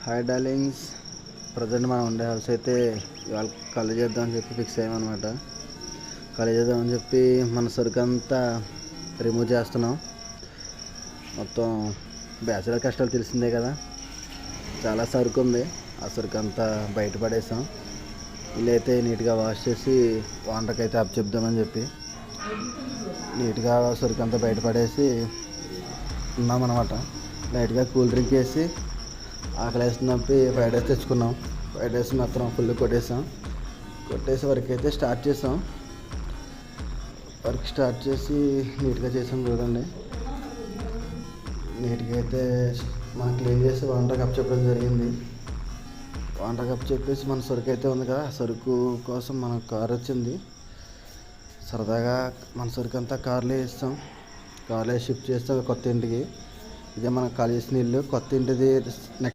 Hi darlings. Present మనం ఉండే house అయితే ఇవాళ ఖాళీ చేద్దామని చెప్పి ఫిక్స్ అయ్యామన్నమాట. ఖాళీ చేద్దామని చెప్పి మన సరుకు అంతా రిమూవ్ చేస్తున్నాం. మొత్తం బ్యాచిలర్ కష్టాలు తెలిసిందే కదా, చాలా సరుకు ఉంది. ఆ సరుకు అంతా బయటపడేసాం. ఇల్లు అయితే నీట్గా వాష్ చేసి వాంటర్కి అయితే అప్ చెప్దామని చెప్పి నీట్గా సరుకు అంతా బయటపడేసి ఉన్నామన్నమాట. లైట్గా కూల్ డ్రింక్ వేసి ఆకలి వేస్తున్నప్పుడు ఫ్రైడ్ రైస్ తెచ్చుకున్నాం. ఫ్రైడ్ రైస్ మాత్రం ఫుల్ కొట్టేసి వర్క్ అయితే స్టార్ట్ చేసాం. వర్క్ స్టార్ట్ చేసి నీట్గా చేసాం. చూడండి, నీట్గా అయితే మనం క్లీన్ చేసి వాంటర్ కప్ చెప్పడం జరిగింది. వాంటర్ కప్ చెప్పేసి మన సరుకు అయితే ఉంది కదా, సరుకు కోసం మన కార్ వచ్చింది. సరదాగా మన సరుకు అంతా కార్లో వేస్తాం. కార్లో షిఫ్ట్ చేస్తాం కొత్త ఇంటికి. ఇదే మనకు ఖాళీ చేసిన ఇల్లు. కొత్త ఇంటిది